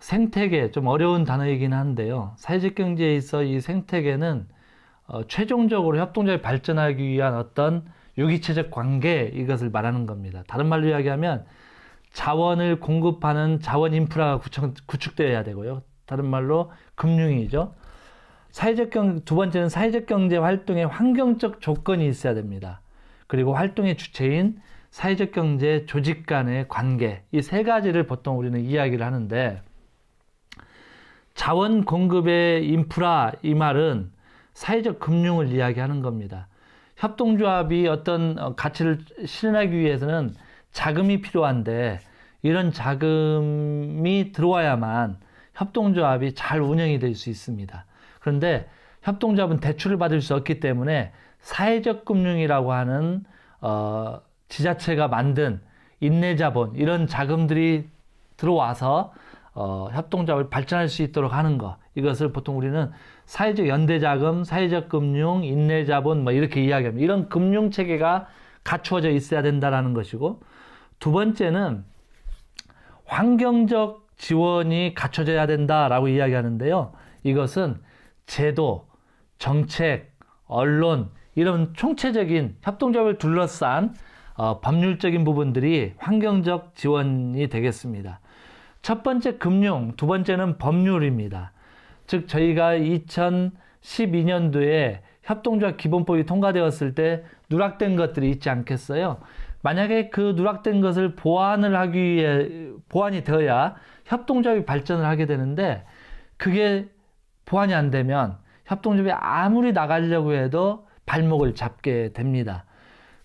생태계, 좀 어려운 단어이긴 한데요. 사회적 경제에 있어 이 생태계는 최종적으로 협동조합이 발전하기 위한 어떤 유기체적 관계, 이것을 말하는 겁니다. 다른 말로 이야기하면 자원을 공급하는 자원 인프라가 구축되어야 되고요. 다른 말로 금융이죠. 두 번째는 사회적 경제 활동의 환경적 조건이 있어야 됩니다. 그리고 활동의 주체인 사회적 경제 조직 간의 관계, 이 세 가지를 보통 우리는 이야기를 하는데, 자원 공급의 인프라, 이 말은 사회적 금융을 이야기하는 겁니다. 협동조합이 어떤 가치를 실현하기 위해서는 자금이 필요한데, 이런 자금이 들어와야만 협동조합이 잘 운영이 될 수 있습니다. 그런데 협동조합은 대출을 받을 수 없기 때문에 사회적 금융이라고 하는 지자체가 만든 인내자본, 이런 자금들이 들어와서 협동조합을 발전할 수 있도록 하는 것, 이것을 보통 우리는 사회적 연대자금, 사회적 금융, 인내자본 이렇게 이야기합니다. 이런 금융체계가 갖추어져 있어야 된다는 것이고, 두 번째는 환경적 지원이 갖춰져야 된다라고 이야기하는데요. 이것은 제도, 정책, 언론, 이런 총체적인 협동조합을 둘러싼 법률적인 부분들이 환경적 지원이 되겠습니다. 첫 번째 금융, 두 번째는 법률입니다. 즉 저희가 2012년도에 협동조합 기본법이 통과되었을 때 누락된 것들이 있지 않겠어요? 만약에 그 누락된 것을 보완이 되어야 협동조합이 발전을 하게 되는데, 그게 보완이 안 되면 협동조합이 아무리 나가려고 해도 발목을 잡게 됩니다.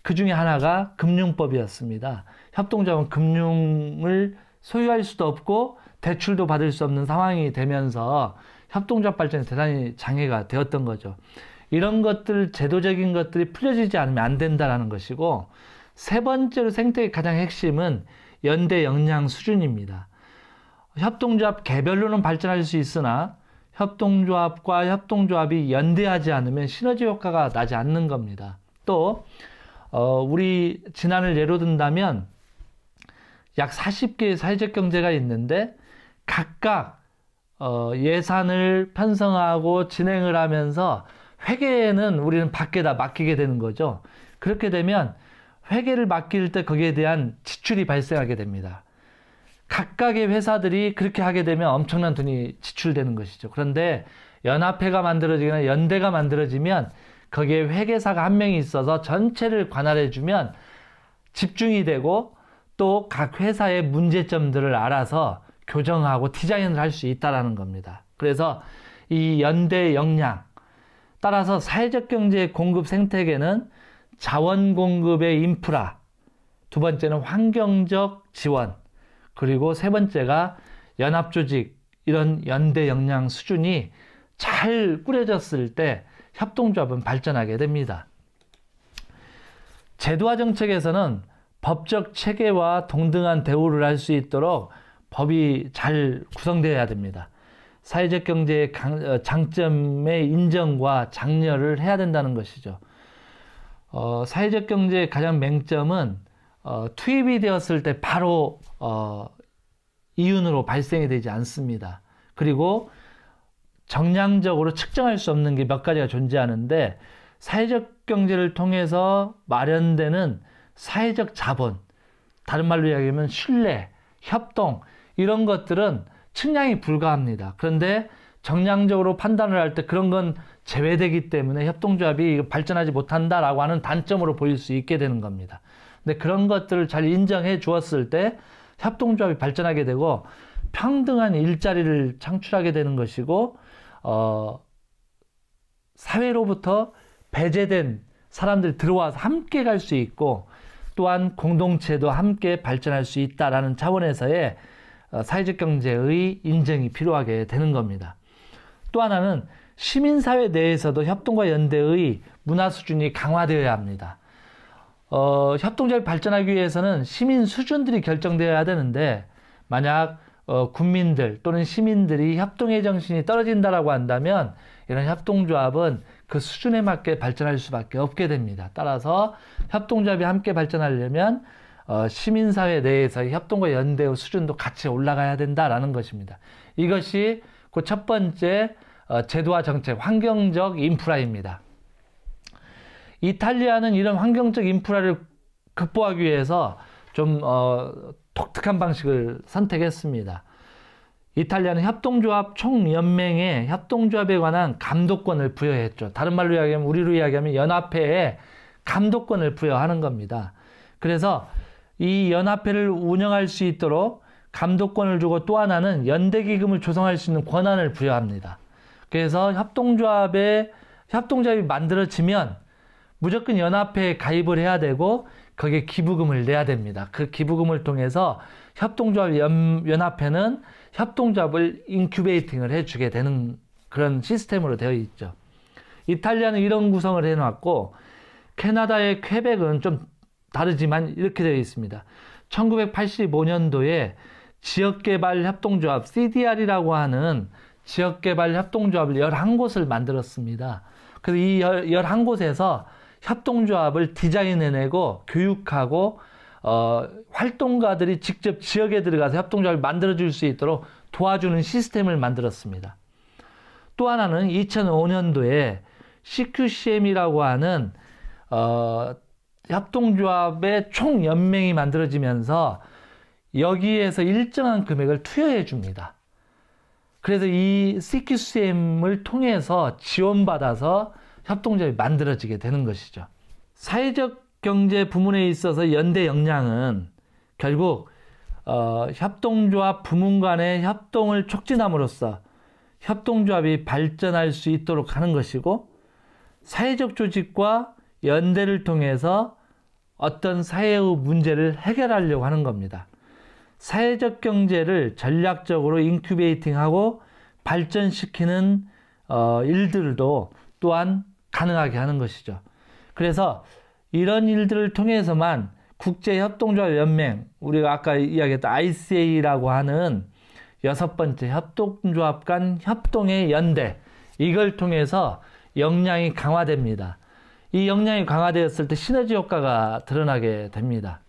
그 중에 하나가 금융법이었습니다. 협동조합은 금융을 소유할 수도 없고 대출도 받을 수 없는 상황이 되면서 협동조합 발전에 대단히 장애가 되었던 거죠. 이런 것들, 제도적인 것들이 풀려지지 않으면 안 된다는 것이고, 세 번째로 생태계의 가장 핵심은 연대 역량 수준입니다. 협동조합 개별로는 발전할 수 있으나 협동조합과 협동조합이 연대하지 않으면 시너지 효과가 나지 않는 겁니다. 또 우리 진안을 예로 든다면 약 40개의 사회적 경제가 있는데 각각 예산을 편성하고 진행을 하면서 회계는 우리는 밖에다 맡기게 되는 거죠. 그렇게 되면 회계를 맡길 때 거기에 대한 지출이 발생하게 됩니다. 각각의 회사들이 그렇게 하게 되면 엄청난 돈이 지출되는 것이죠. 그런데 연합회가 만들어지거나 연대가 만들어지면 거기에 회계사가 한 명이 있어서 전체를 관할해주면 집중이 되고 또 각 회사의 문제점들을 알아서 교정하고 디자인을 할 수 있다는 겁니다. 그래서 이 연대 역량, 따라서 사회적 경제의 공급 생태계는 자원 공급의 인프라, 두 번째는 환경적 지원, 그리고 세 번째가 연합조직, 이런 연대 역량 수준이 잘 꾸려졌을 때 협동조합은 발전하게 됩니다. 제도와 정책에서는 법적 체계와 동등한 대우를 할 수 있도록 법이 잘 구성되어야 됩니다. 사회적 경제의 장점의 인정과 장려를 해야 된다는 것이죠. 사회적 경제의 가장 맹점은 투입이 되었을 때 바로 이윤으로 발생이 되지 않습니다. 그리고 정량적으로 측정할 수 없는 게 몇 가지가 존재하는데, 사회적 경제를 통해서 마련되는 사회적 자본, 다른 말로 이야기하면 신뢰, 협동, 이런 것들은 측량이 불가합니다. 그런데 정량적으로 판단을 할 때 그런 건 제외되기 때문에 협동조합이 발전하지 못한다라고 하는 단점으로 보일 수 있게 되는 겁니다. 근데 그런 것들을 잘 인정해 주었을 때 협동조합이 발전하게 되고 평등한 일자리를 창출하게 되는 것이고, 사회로부터 배제된 사람들이 들어와서 함께 갈 수 있고, 또한 공동체도 함께 발전할 수 있다라는 차원에서의 사회적 경제의 인정이 필요하게 되는 겁니다. 또 하나는 시민사회 내에서도 협동과 연대의 문화 수준이 강화되어야 합니다. 협동조합이 발전하기 위해서는 시민 수준들이 결정되어야 되는데, 만약 국민들 또는 시민들이 협동의 정신이 떨어진다라고 한다면 이런 협동조합은 그 수준에 맞게 발전할 수밖에 없게 됩니다. 따라서 협동조합이 함께 발전하려면 시민사회 내에서 협동과 연대의 수준도 같이 올라가야 된다라는 것입니다. 이것이 그 첫 번째 제도와 정책, 환경적 인프라입니다. 이탈리아는 이런 환경적 인프라를 극복하기 위해서 좀 독특한 방식을 선택했습니다. 이탈리아는 협동조합 총연맹에 협동조합에 관한 감독권을 부여했죠. 다른 말로 이야기하면, 우리로 이야기하면 연합회에 감독권을 부여하는 겁니다. 그래서 이 연합회를 운영할 수 있도록 감독권을 주고, 또 하나는 연대기금을 조성할 수 있는 권한을 부여합니다. 그래서 협동조합이 만들어지면 무조건 연합회에 가입을 해야 되고 거기에 기부금을 내야 됩니다. 그 기부금을 통해서 협동조합 연합회는 협동조합을 인큐베이팅을 해주게 되는 그런 시스템으로 되어 있죠. 이탈리아는 이런 구성을 해놨고, 캐나다의 퀘벡은 좀 다르지만 이렇게 되어 있습니다. 1985년도에 지역개발협동조합 CDR이라고 하는 지역개발협동조합을 11곳을 만들었습니다. 그래서 이 11곳에서 협동조합을 디자인해내고 교육하고 활동가들이 직접 지역에 들어가서 협동조합을 만들어줄 수 있도록 도와주는 시스템을 만들었습니다. 또 하나는 2005년도에 CQCM이라고 하는 협동조합의 총연맹이 만들어지면서 여기에서 일정한 금액을 투여해 줍니다. 그래서 이 CQCM을 통해서 지원받아서 협동조합이 만들어지게 되는 것이죠. 사회적 경제 부문에 있어서 연대 역량은 결국 협동조합 부문 간의 협동을 촉진함으로써 협동조합이 발전할 수 있도록 하는 것이고, 사회적 조직과 연대를 통해서 어떤 사회의 문제를 해결하려고 하는 겁니다. 사회적 경제를 전략적으로 인큐베이팅하고 발전시키는 일들도 또한 가능하게 하는 것이죠. 그래서 이런 일들을 통해서만 국제협동조합연맹, 우리가 아까 이야기했던 ICA라고 하는 6번째 협동조합 간 협동의 연대, 이걸 통해서 역량이 강화됩니다. 이 역량이 강화되었을 때 시너지 효과가 드러나게 됩니다.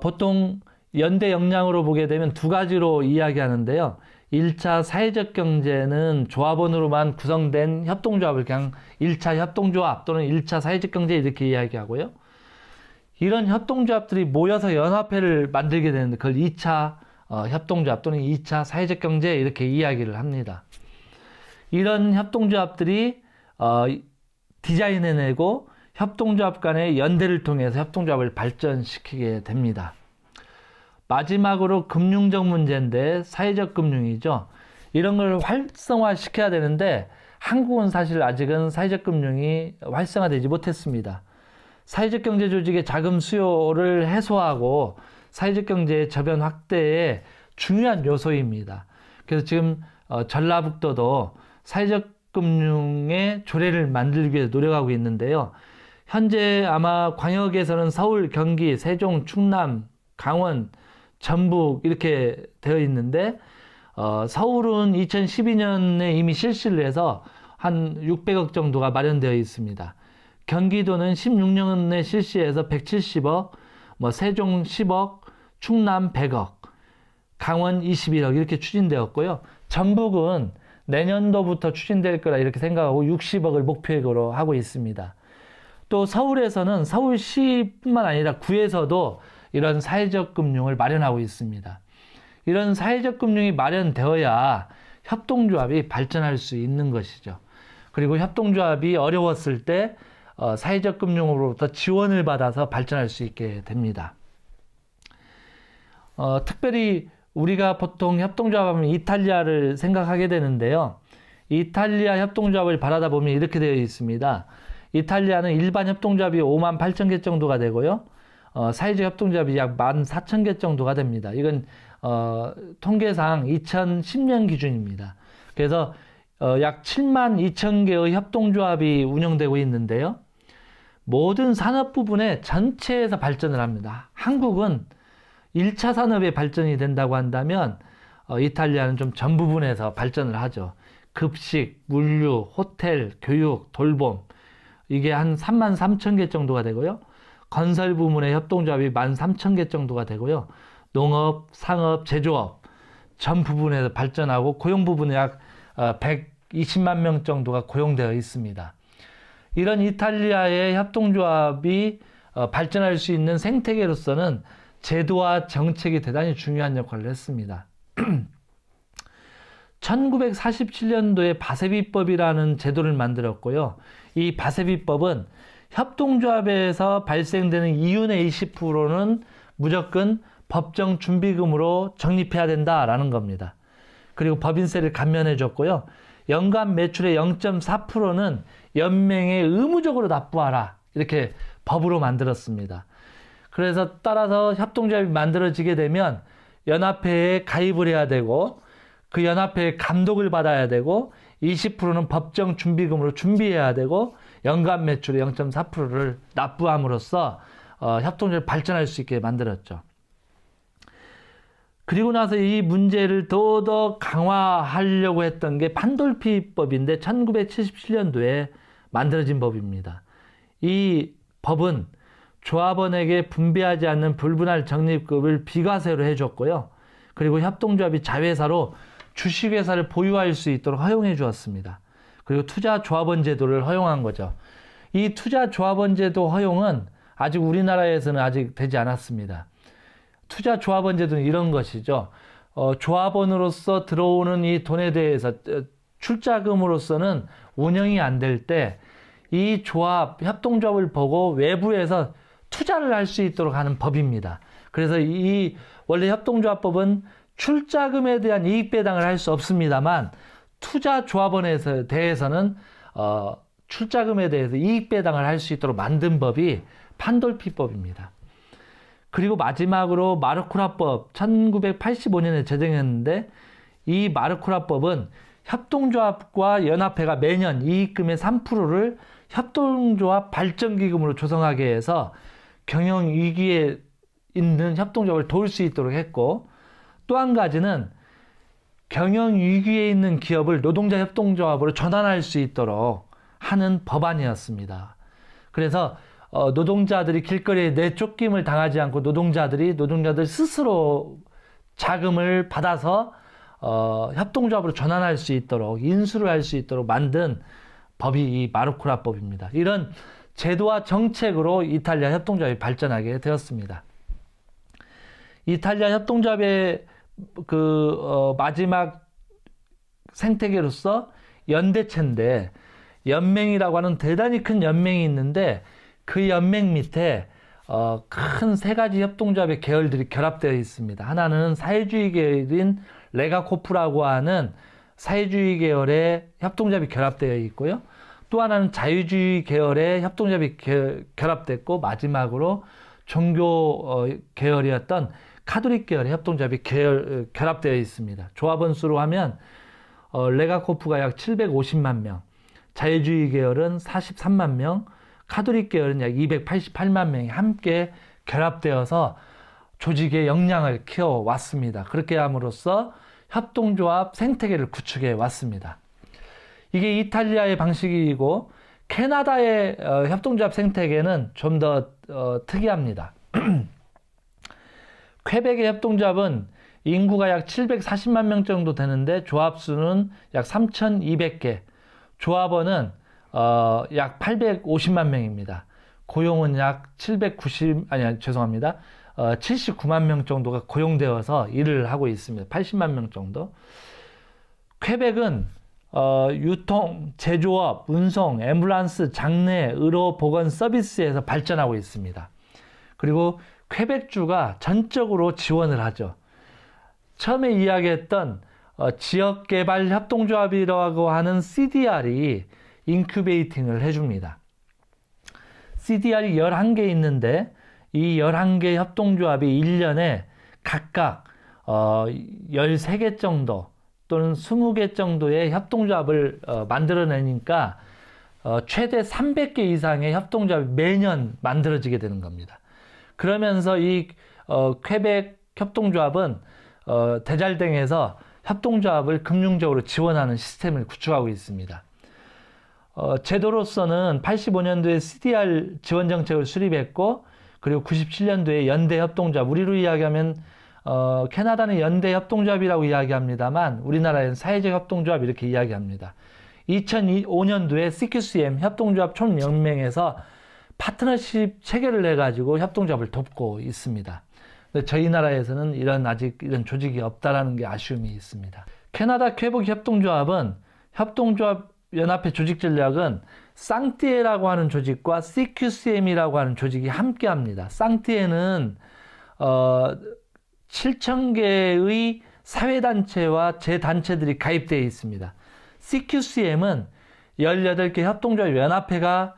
보통 연대 역량으로 보게 되면 두 가지로 이야기하는데요. 1차 사회적 경제는 조합원으로만 구성된 협동조합을 그냥 1차 협동조합 또는 1차 사회적 경제 이렇게 이야기하고요. 이런 협동조합들이 모여서 연합회를 만들게 되는데 그걸 2차 협동조합 또는 2차 사회적 경제 이렇게 이야기를 합니다. 이런 협동조합들이 디자인해내고 협동조합 간의 연대를 통해서 협동조합을 발전시키게 됩니다. 마지막으로 금융적 문제인데, 사회적 금융이죠. 이런 걸 활성화시켜야 되는데 한국은 사실 아직은 사회적 금융이 활성화되지 못했습니다. 사회적 경제 조직의 자금 수요를 해소하고 사회적 경제의 저변 확대에 중요한 요소입니다. 그래서 지금 전라북도도 사회적 금융의 조례를 만들기 위해 노력하고 있는데요. 현재 아마 광역에서는 서울, 경기, 세종, 충남, 강원, 전북 이렇게 되어 있는데, 서울은 2012년에 이미 실시를 해서 한 600억 정도가 마련되어 있습니다. 경기도는 16년에 실시해서 170억, 세종 10억, 충남 100억, 강원 21억 이렇게 추진되었고요. 전북은 내년도부터 추진될 거라 이렇게 생각하고 60억을 목표로 하고 있습니다. 또 서울에서는 서울시뿐만 아니라 구에서도 이런 사회적 금융을 마련하고 있습니다. 이런 사회적 금융이 마련되어야 협동조합이 발전할 수 있는 것이죠. 그리고 협동조합이 어려웠을 때 사회적 금융으로부터 지원을 받아서 발전할 수 있게 됩니다. 특별히 우리가 보통 협동조합 하면 이탈리아를 생각하게 되는데요. 이탈리아 협동조합을 바라다 보면 이렇게 되어 있습니다. 이탈리아는 일반 협동조합이 5만 8천 개 정도가 되고요. 사회적 협동조합이 약 14,000개 정도가 됩니다. 이건 통계상 2010년 기준입니다. 그래서 약 7만 2천 개의 협동조합이 운영되고 있는데요. 모든 산업 부분에 전체에서 발전을 합니다. 한국은 1차 산업의 발전이 된다고 한다면 이탈리아는 좀 전 부분에서 발전을 하죠. 급식, 물류, 호텔, 교육, 돌봄 이게 한 3만 3천 개 정도가 되고요. 건설 부문의 협동조합이 13,000개 정도가 되고요. 농업, 상업, 제조업 전 부분에서 발전하고 고용 부분에 약 120만 명 정도가 고용되어 있습니다. 이런 이탈리아의 협동조합이 발전할 수 있는 생태계로서는 제도와 정책이 대단히 중요한 역할을 했습니다. 1947년도에 바세비법이라는 제도를 만들었고요. 이 바세비법은 협동조합에서 발생되는 이윤의 20%는 무조건 법정 준비금으로 적립해야 된다라는 겁니다. 그리고 법인세를 감면해 줬고요. 연간 매출의 0.4%는 연맹에 의무적으로 납부하라, 이렇게 법으로 만들었습니다. 그래서 따라서 협동조합이 만들어지게 되면 연합회에 가입을 해야 되고 그 연합회의 감독을 받아야 되고 20%는 법정 준비금으로 준비해야 되고 연간 매출의 0.4%를 납부함으로써 협동조합이 발전할 수 있게 만들었죠. 그리고 나서 이 문제를 더더 강화하려고 했던 게 판돌피법인데 1977년도에 만들어진 법입니다. 이 법은 조합원에게 분배하지 않는 불분할 적립금을 비과세로 해줬고요. 그리고 협동조합이 자회사로 주식회사를 보유할 수 있도록 허용해 주었습니다. 그리고 투자조합원 제도를 허용한 거죠. 이 투자조합원 제도 허용은 아직 우리나라에서는 아직 되지 않았습니다. 투자조합원 제도는 이런 것이죠. 조합원으로서 들어오는 이 돈에 대해서 출자금으로서는 운영이 안 될 때 이 조합, 협동조합을 보고 외부에서 투자를 할 수 있도록 하는 법입니다. 그래서 이 원래 협동조합법은 출자금에 대한 이익 배당을 할 수 없습니다만 투자조합원에 대해서는 출자금에 대해서 이익 배당을 할 수 있도록 만든 법이 판돌피법입니다. 그리고 마지막으로 마르쿠라법 1985년에 제정했는데 이 마르쿠라법은 협동조합과 연합회가 매년 이익금의 3%를 협동조합 발전기금으로 조성하게 해서 경영위기에 있는 협동조합을 도울 수 있도록 했고, 또 한 가지는 경영위기에 있는 기업을 노동자 협동조합으로 전환할 수 있도록 하는 법안이었습니다. 그래서 노동자들이 길거리에 내쫓김을 당하지 않고 노동자들 스스로 자금을 받아서 협동조합으로 전환할 수 있도록, 인수를 할 수 있도록 만든 법이 이 마르쿠라법입니다. 이런 제도와 정책으로 이탈리아 협동조합이 발전하게 되었습니다. 이탈리아 협동조합의 마지막 생태계로서 연대체인데, 연맹이라고 하는 대단히 큰 연맹이 있는데 그 연맹 밑에 큰 세 가지 협동조합의 계열들이 결합되어 있습니다. 하나는 사회주의 계열인 레가코프라고 하는 사회주의 계열의 협동조합이 결합되어 있고요. 또 하나는 자유주의 계열의 협동조합이 결합됐고, 마지막으로 종교 계열이었던 카톨릭 계열의 협동조합이 결합되어 있습니다. 조합원 수로 하면 레가코프가 약 750만 명, 자유주의 계열은 43만 명, 카톨릭 계열은 약 288만 명이 함께 결합되어서 조직의 역량을 키워왔습니다. 그렇게 함으로써 협동조합 생태계를 구축해 왔습니다. 이게 이탈리아의 방식이고, 캐나다의 협동조합 생태계는 좀 더 특이합니다. 퀘벡의 협동조합은 인구가 약 740만 명 정도 되는데 조합 수는 약 3,200개, 조합원은 약 850만 명입니다. 고용은 약 79만 명 정도가 고용되어서 일을 하고 있습니다. 80만 명 정도. 퀘벡은 유통, 제조업, 운송, 앰뷸런스, 장례, 의료, 보건 서비스에서 발전하고 있습니다. 그리고 퀘벡주가 전적으로 지원을 하죠. 처음에 이야기했던 지역개발협동조합이라고 하는 CDR이 인큐베이팅을 해줍니다. CDR이 11개 있는데 이 11개 협동조합이 1년에 각각 13개 정도 또는 20개 정도의 협동조합을 만들어내니까 최대 300개 이상의 협동조합이 매년 만들어지게 되는 겁니다. 그러면서 이 퀘벡 협동조합은 대잘땡에서 협동조합을 금융적으로 지원하는 시스템을 구축하고 있습니다. 제도로서는 85년도에 CDR 지원 정책을 수립했고 그리고 97년도에 연대협동조합, 우리로 이야기하면 캐나다는 연대협동조합이라고 이야기합니다만 우리나라에는 사회적협동조합 이렇게 이야기합니다. 2005년도에 CQCM 협동조합 총연맹에서 파트너십 체계를 해가지고 협동조합을 돕고 있습니다. 근데 저희 나라에서는 아직 이런 조직이 없다라는 게 아쉬움이 있습니다. 캐나다 퀘벡 협동조합은 협동조합 연합회 조직 전략은 쌍띠에라고 하는 조직과 CQCM이라고 하는 조직이 함께 합니다. 쌍띠에는 7,000개의 사회단체와 재단체들이 가입되어 있습니다. CQCM은 18개 협동조합 연합회가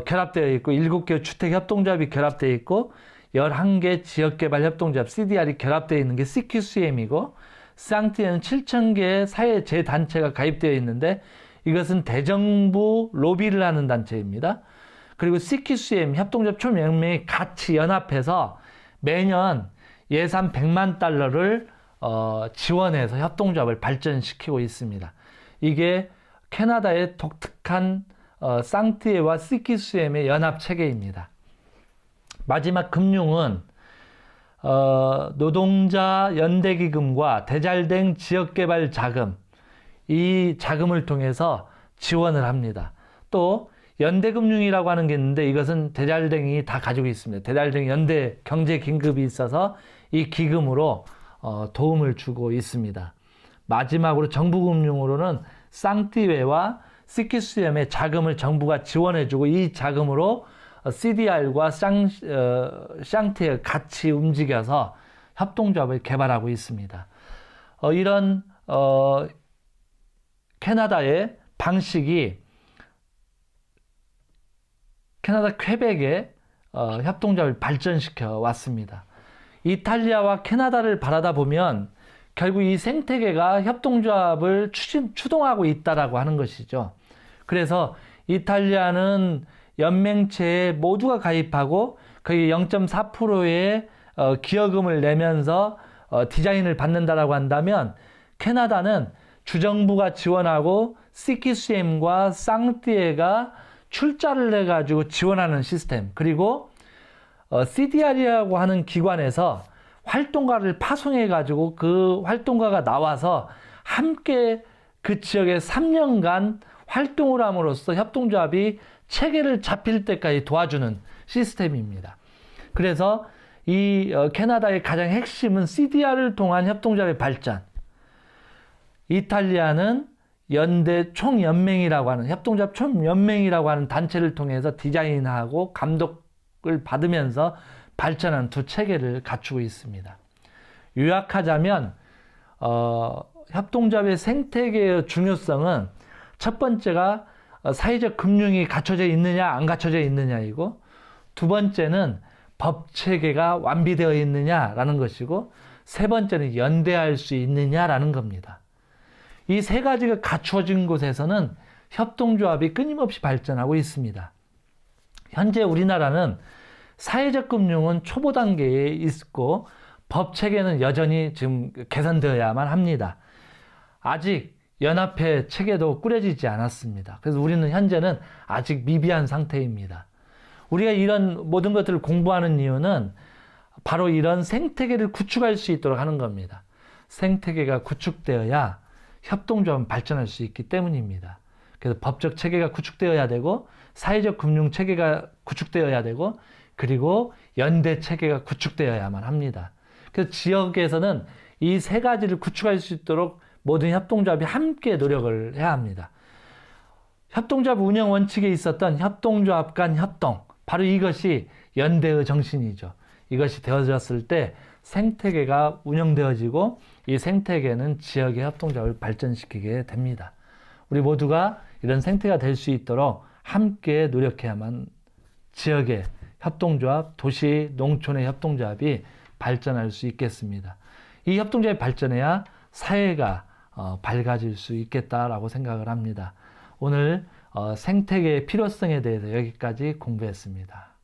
결합되어 있고 7개 주택협동조합이 결합되어 있고 11개 지역개발협동조합 CDR이 결합되어 있는 게 CQCM이고 쌍띠에는 7,000개의 사회 재단체가 가입되어 있는데 이것은 대정부 로비를 하는 단체입니다. 그리고 CQCM 협동조합 총연맹이 같이 연합해서 매년 예산 100만 달러를 지원해서 협동조합을 발전시키고 있습니다. 이게 캐나다의 독특한 쌍띠에와 CQCM의 연합체계입니다. 마지막 금융은 노동자 연대기금과 대잘된 지역개발 자금, 이 자금을 통해서 지원을 합니다. 또 연대금융이라고 하는 게 있는데 이것은 대잘댕이 다 가지고 있습니다. 대잘댕이 연대 경제긴급이 있어서 이 기금으로 도움을 주고 있습니다. 마지막으로 정부금융으로는 쌍띠웨와 CQCM의 자금을 정부가 지원해주고 이 자금으로 CDR과 쌍띠에 같이 움직여서 협동조합을 개발하고 있습니다. 이런 캐나다의 방식이 캐나다 퀘벡의 협동조합을 발전시켜 왔습니다. 이탈리아와 캐나다를 바라다 보면 결국 이 생태계가 협동조합을 추동하고 있다라고 하는 것이죠. 그래서 이탈리아는 연맹체에 모두가 가입하고 거의 0.4%의 기여금을 내면서 디자인을 받는다라고 한다면 캐나다는 주정부가 지원하고 CQCM과 쌍띠에가 출자를 해가지고 지원하는 시스템, 그리고 CDR이라고 하는 기관에서 활동가를 파송해가지고 그 활동가가 나와서 함께 그 지역에 3년간 활동을 함으로써 협동조합이 체계를 잡힐 때까지 도와주는 시스템입니다. 그래서 이 캐나다의 가장 핵심은 CDR을 통한 협동조합의 발전, 이탈리아는 연대 총연맹이라고 하는 협동조합 총연맹이라고 하는 단체를 통해서 디자인하고 감독을 받으면서 발전한 두 체계를 갖추고 있습니다. 요약하자면 협동조합의 생태계의 중요성은 첫 번째가 사회적 금융이 갖춰져 있느냐 안 갖춰져 있느냐이고, 두 번째는 법 체계가 완비되어 있느냐라는 것이고, 세 번째는 연대할 수 있느냐라는 겁니다. 이 세 가지가 갖추어진 곳에서는 협동조합이 끊임없이 발전하고 있습니다. 현재 우리나라는 사회적 금융은 초보 단계에 있고 법 체계는 여전히 지금 개선되어야만 합니다. 아직 연합회 체계도 꾸려지지 않았습니다. 그래서 우리는 현재는 아직 미비한 상태입니다. 우리가 이런 모든 것들을 공부하는 이유는 바로 이런 생태계를 구축할 수 있도록 하는 겁니다. 생태계가 구축되어야 협동조합은 발전할 수 있기 때문입니다. 그래서 법적 체계가 구축되어야 되고, 사회적 금융 체계가 구축되어야 되고, 그리고 연대 체계가 구축되어야만 합니다. 그래서 지역에서는 이 세 가지를 구축할 수 있도록 모든 협동조합이 함께 노력을 해야 합니다. 협동조합 운영 원칙에 있었던 협동조합 간 협동, 바로 이것이 연대의 정신이죠. 이것이 되어졌을 때 생태계가 운영되어지고 이 생태계는 지역의 협동조합을 발전시키게 됩니다. 우리 모두가 이런 생태가 될 수 있도록 함께 노력해야만 지역의 협동조합, 도시, 농촌의 협동조합이 발전할 수 있겠습니다. 이 협동조합이 발전해야 사회가 밝아질 수 있겠다라고 생각을 합니다. 오늘 생태계의 필요성에 대해서 여기까지 공부했습니다.